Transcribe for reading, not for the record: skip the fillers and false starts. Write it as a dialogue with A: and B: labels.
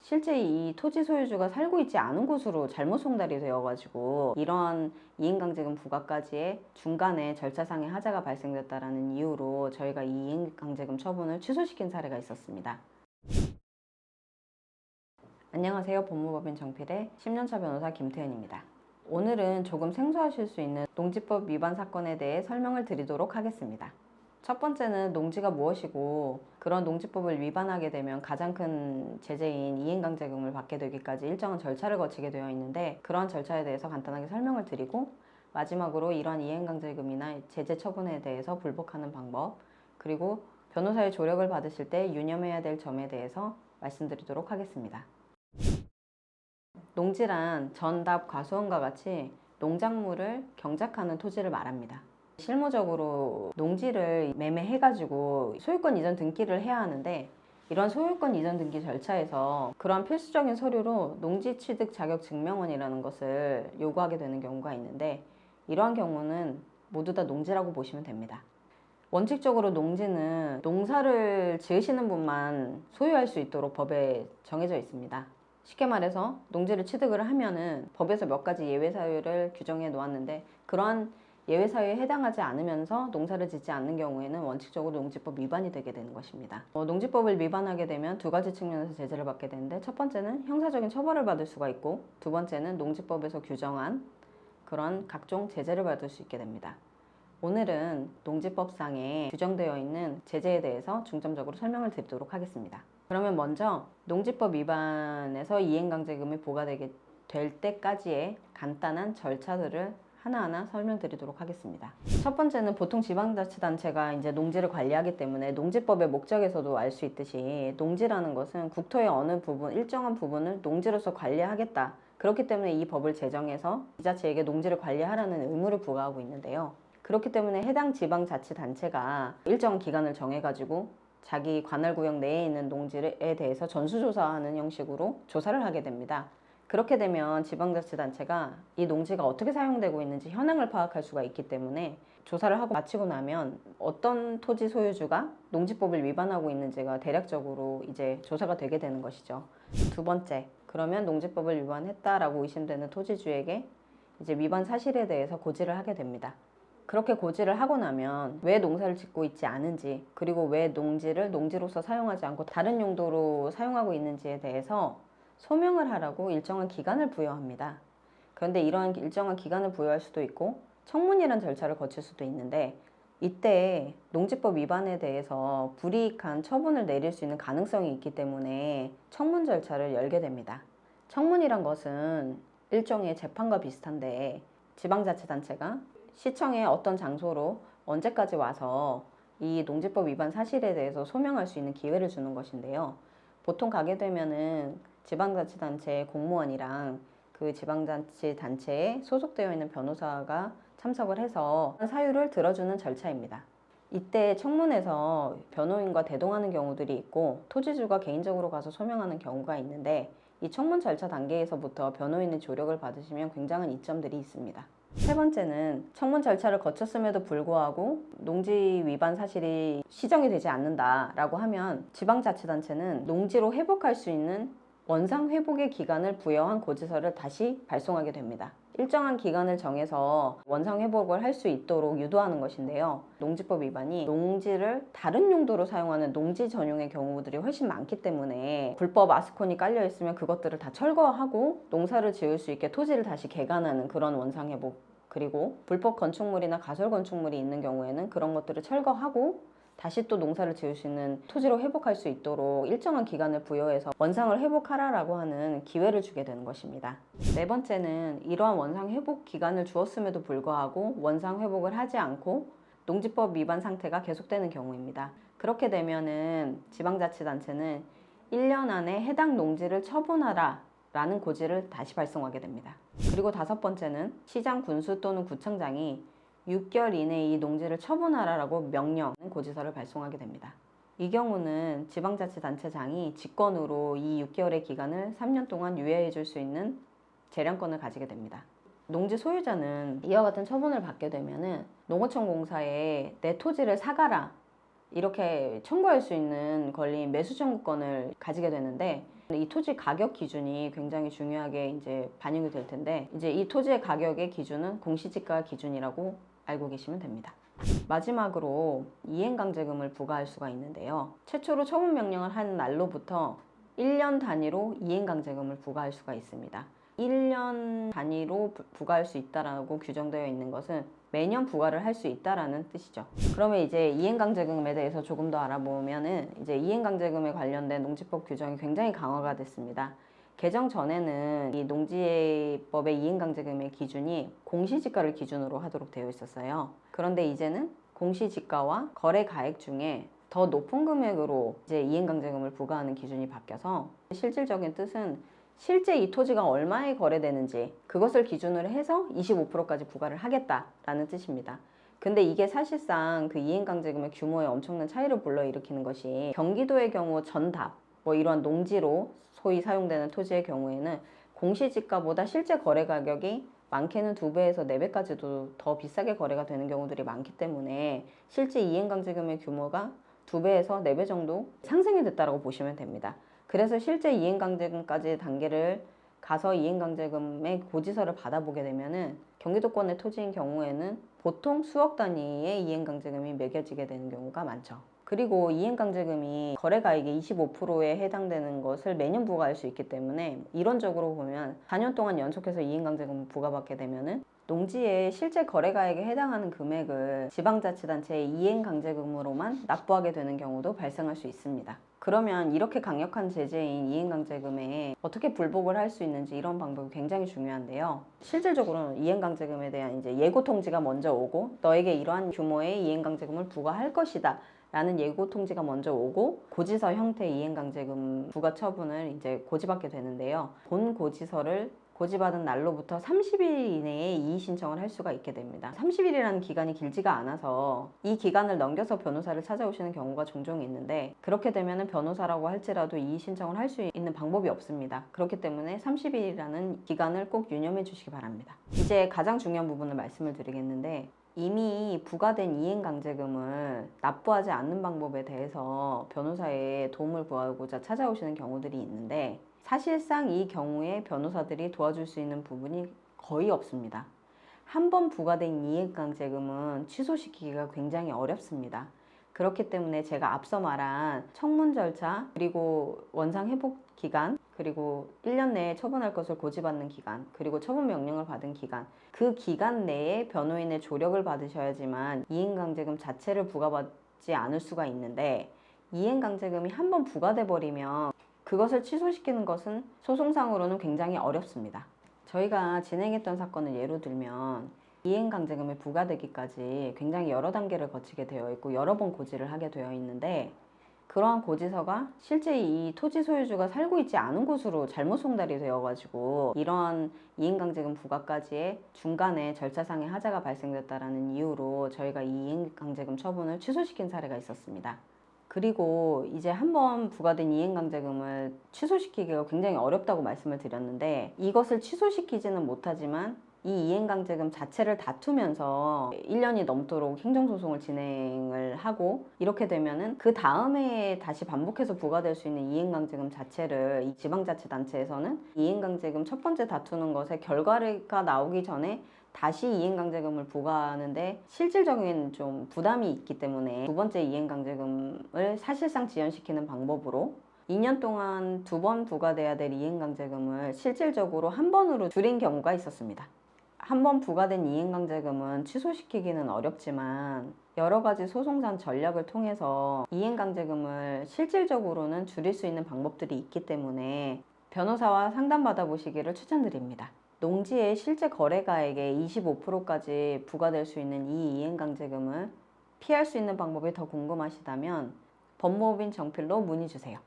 A: 실제 이 토지 소유주가 살고 있지 않은 곳으로 잘못 송달이 되어가지고 이런 이행강제금 부과까지의 중간에 절차상의 하자가 발생됐다라는 이유로 저희가 이 이행강제금 처분을 취소시킨 사례가 있었습니다. 안녕하세요. 법무법인 정필의 10년차 변호사 김태은입니다. 오늘은 조금 생소하실 수 있는 농지법 위반 사건에 대해 설명을 드리도록 하겠습니다. 첫 번째는 농지가 무엇이고 그런 농지법을 위반하게 되면 가장 큰 제재인 이행강제금을 받게 되기까지 일정한 절차를 거치게 되어 있는데, 그런 절차에 대해서 간단하게 설명을 드리고 마지막으로 이러한 이행강제금이나 제재 처분에 대해서 불복하는 방법, 그리고 변호사의 조력을 받으실 때 유념해야 될 점에 대해서 말씀드리도록 하겠습니다. 농지란 전답 과수원과 같이 농작물을 경작하는 토지를 말합니다. 실무적으로 농지를 매매해가지고 소유권 이전 등기를 해야 하는데, 이런 소유권 이전 등기 절차에서 그런 필수적인 서류로 농지 취득 자격 증명원이라는 것을 요구하게 되는 경우가 있는데, 이러한 경우는 모두 다 농지라고 보시면 됩니다. 원칙적으로 농지는 농사를 지으시는 분만 소유할 수 있도록 법에 정해져 있습니다. 쉽게 말해서 농지를 취득을 하면은 법에서 몇 가지 예외 사유를 규정해 놓았는데, 그러한 예외 사유에 해당하지 않으면서 농사를 짓지 않는 경우에는 원칙적으로 농지법 위반이 되게 되는 것입니다. 농지법을 위반하게 되면 두 가지 측면에서 제재를 받게 되는데, 첫 번째는 형사적인 처벌을 받을 수가 있고, 두 번째는 농지법에서 규정한 그런 각종 제재를 받을 수 있게 됩니다. 오늘은 농지법상에 규정되어 있는 제재에 대해서 중점적으로 설명을 드리도록 하겠습니다. 그러면 먼저 농지법 위반에서 이행강제금이 부과되게 될 때까지의 간단한 절차들을 하나하나 설명드리도록 하겠습니다. 첫 번째는 보통 지방자치단체가 이제 농지를 관리하기 때문에 농지법의 목적에서도 알 수 있듯이 농지라는 것은 국토의 어느 부분, 일정한 부분을 농지로서 관리하겠다. 그렇기 때문에 이 법을 제정해서 지자체에게 농지를 관리하라는 의무를 부과하고 있는데요. 그렇기 때문에 해당 지방자치단체가 일정한 기간을 정해가지고 자기 관할구역 내에 있는 농지에 대해서 전수조사하는 형식으로 조사를 하게 됩니다. 그렇게 되면 지방자치단체가 이 농지가 어떻게 사용되고 있는지 현황을 파악할 수가 있기 때문에 조사를 하고 마치고 나면 어떤 토지 소유주가 농지법을 위반하고 있는지가 대략적으로 이제 조사가 되게 되는 것이죠. 두 번째, 그러면 농지법을 위반했다라고 의심되는 토지주에게 이제 위반 사실에 대해서 고지를 하게 됩니다. 그렇게 고지를 하고 나면 왜 농사를 짓고 있지 않은지, 그리고 왜 농지를 농지로서 사용하지 않고 다른 용도로 사용하고 있는지에 대해서 소명을 하라고 일정한 기간을 부여합니다. 그런데 이러한 일정한 기간을 부여할 수도 있고 청문이라는 절차를 거칠 수도 있는데, 이때 농지법 위반에 대해서 불이익한 처분을 내릴 수 있는 가능성이 있기 때문에 청문 절차를 열게 됩니다. 청문이란 것은 일종의 재판과 비슷한데, 지방자치단체가 시청의 어떤 장소로 언제까지 와서 이 농지법 위반 사실에 대해서 소명할 수 있는 기회를 주는 것인데요. 보통 가게 되면은 지방자치단체 공무원이랑 그 지방자치단체에 소속되어 있는 변호사가 참석을 해서 사유를 들어주는 절차입니다. 이때 청문에서 변호인과 대동하는 경우들이 있고 토지주가 개인적으로 가서 소명하는 경우가 있는데, 이 청문 절차 단계에서부터 변호인의 조력을 받으시면 굉장한 이점들이 있습니다. 세 번째는 청문 절차를 거쳤음에도 불구하고 농지 위반 사실이 시정이 되지 않는다라고 하면 지방자치단체는 농지로 회복할 수 있는 원상 회복의 기간을 부여한 고지서를 다시 발송하게 됩니다. 일정한 기간을 정해서 원상 회복을 할 수 있도록 유도하는 것인데요. 농지법 위반이 농지를 다른 용도로 사용하는 농지 전용의 경우들이 훨씬 많기 때문에 불법 아스콘이 깔려 있으면 그것들을 다 철거하고 농사를 지을 수 있게 토지를 다시 개간하는 그런 원상 회복, 그리고 불법 건축물이나 가설 건축물이 있는 경우에는 그런 것들을 철거하고 다시 또 농사를 지을 수 있는 토지로 회복할 수 있도록 일정한 기간을 부여해서 원상을 회복하라라고 하는 기회를 주게 되는 것입니다. 네 번째는 이러한 원상 회복 기간을 주었음에도 불구하고 원상 회복을 하지 않고 농지법 위반 상태가 계속되는 경우입니다. 그렇게 되면은 지방자치단체는 1년 안에 해당 농지를 처분하라 라는 고지를 다시 발송하게 됩니다. 그리고 다섯 번째는 시장, 군수 또는 구청장이 6개월 이내에 이 농지를 처분하라라고 명령, 고지서를 발송하게 됩니다. 이 경우는 지방자치단체장이 직권으로 이 6개월의 기간을 3년 동안 유예해 줄 수 있는 재량권을 가지게 됩니다. 농지 소유자는 이와 같은 처분을 받게 되면은 농어촌 공사에 내 토지를 사가라 이렇게 청구할 수 있는 권리인 매수 청구권을 가지게 되는데, 이 토지 가격 기준이 굉장히 중요하게 이제 반영이 될 텐데, 이제 이 토지의 가격의 기준은 공시지가 기준이라고 알고 계시면 됩니다. 마지막으로 이행강제금을 부과할 수가 있는데요. 최초로 처분 명령을 한 날로부터 1년 단위로 이행강제금을 부과할 수가 있습니다. 1년 단위로 부과할 수 있다라고 규정되어 있는 것은 매년 부과를 할 수 있다라는 뜻이죠. 그러면 이제 이행강제금에 대해서 조금 더 알아보면은, 이제 이행강제금에 관련된 농지법 규정이 굉장히 강화가 됐습니다. 개정 전에는 이 농지법의 이행강제금의 기준이 공시지가를 기준으로 하도록 되어 있었어요. 그런데 이제는 공시지가와 거래가액 중에 더 높은 금액으로 이제 이행강제금을 부과하는 기준이 바뀌어서, 실질적인 뜻은 실제 이 토지가 얼마에 거래되는지 그것을 기준으로 해서 25%까지 부과를 하겠다라는 뜻입니다. 근데 이게 사실상 그 이행강제금의 규모에 엄청난 차이를 불러일으키는 것이, 경기도의 경우 전답, 뭐 이러한 농지로 소위 사용되는 토지의 경우에는 공시지가보다 실제 거래 가격이 많게는 2배에서 4배까지도 더 비싸게 거래가 되는 경우들이 많기 때문에 실제 이행강제금의 규모가 2배에서 4배 정도 상승이 됐다고 보시면 됩니다. 그래서 실제 이행강제금까지 단계를 가서 이행강제금의 고지서를 받아보게 되면은 경기도권의 토지인 경우에는 보통 수억 단위의 이행강제금이 매겨지게 되는 경우가 많죠. 그리고 이행강제금이 거래가액의 25%에 해당되는 것을 매년 부과할 수 있기 때문에, 이론적으로 보면 4년 동안 연속해서 이행강제금을 부과받게 되면은 농지의 실제 거래가액에 해당하는 금액을 지방자치단체의 이행강제금으로만 납부하게 되는 경우도 발생할 수 있습니다. 그러면 이렇게 강력한 제재인 이행강제금에 어떻게 불복을 할 수 있는지, 이런 방법이 굉장히 중요한데요. 실질적으로는 이행강제금에 대한 이제 예고 통지가 먼저 오고, 너에게 이러한 규모의 이행강제금을 부과할 것이다 라는 예고 통지가 먼저 오고, 고지서 형태의 이행강제금 부과 처분을 이제 고지받게 되는데요. 본 고지서를 고지받은 날로부터 30일 이내에 이의 신청을 할 수가 있게 됩니다. 30일이라는 기간이 길지가 않아서 이 기간을 넘겨서 변호사를 찾아오시는 경우가 종종 있는데, 그렇게 되면 변호사라고 할지라도 이의 신청을 할 수 있는 방법이 없습니다. 그렇기 때문에 30일이라는 기간을 꼭 유념해 주시기 바랍니다. 이제 가장 중요한 부분을 말씀을 드리겠는데, 이미 부과된 이행강제금을 납부하지 않는 방법에 대해서 변호사의 도움을 구하고자 찾아오시는 경우들이 있는데, 사실상 이 경우에 변호사들이 도와줄 수 있는 부분이 거의 없습니다. 한 번 부과된 이행강제금은 취소시키기가 굉장히 어렵습니다. 그렇기 때문에 제가 앞서 말한 청문 절차, 그리고 원상회복 기간, 그리고 1년 내에 처분할 것을 고지받는 기간, 그리고 처분 명령을 받은 기간, 그 기간 내에 변호인의 조력을 받으셔야지만 이행강제금 자체를 부과받지 않을 수가 있는데, 이행강제금이 한 번 부과돼 버리면 그것을 취소시키는 것은 소송상으로는 굉장히 어렵습니다. 저희가 진행했던 사건을 예로 들면, 이행강제금이 부과되기까지 굉장히 여러 단계를 거치게 되어 있고 여러 번 고지를 하게 되어 있는데, 그러한 고지서가 실제 이 토지 소유주가 살고 있지 않은 곳으로 잘못 송달이 되어가지고 이러한 이행강제금 부과까지의 중간에 절차상의 하자가 발생됐다는 이유로 저희가 이 이행강제금 처분을 취소시킨 사례가 있었습니다. 그리고 이제 한번 부과된 이행강제금을 취소시키기가 굉장히 어렵다고 말씀을 드렸는데, 이것을 취소시키지는 못하지만 이 이행강제금 자체를 다투면서 1년이 넘도록 행정소송을 진행을 하고, 이렇게 되면은 그 다음에 다시 반복해서 부과될 수 있는 이행강제금 자체를 이 지방자치단체에서는 이행강제금 첫 번째 다투는 것에 결과가 나오기 전에 다시 이행강제금을 부과하는데 실질적인 좀 부담이 있기 때문에, 두 번째 이행강제금을 사실상 지연시키는 방법으로 2년 동안 2번 부과돼야 될 이행강제금을 실질적으로 한 번으로 줄인 경우가 있었습니다. 한 번 부과된 이행강제금은 취소시키기는 어렵지만 여러 가지 소송상 전략을 통해서 이행강제금을 실질적으로는 줄일 수 있는 방법들이 있기 때문에 변호사와 상담받아 보시기를 추천드립니다. 농지의 실제 거래가액의 25%까지 부과될 수 있는 이 이행강제금을 피할 수 있는 방법이 더 궁금하시다면 법무법인 정필로 문의 주세요.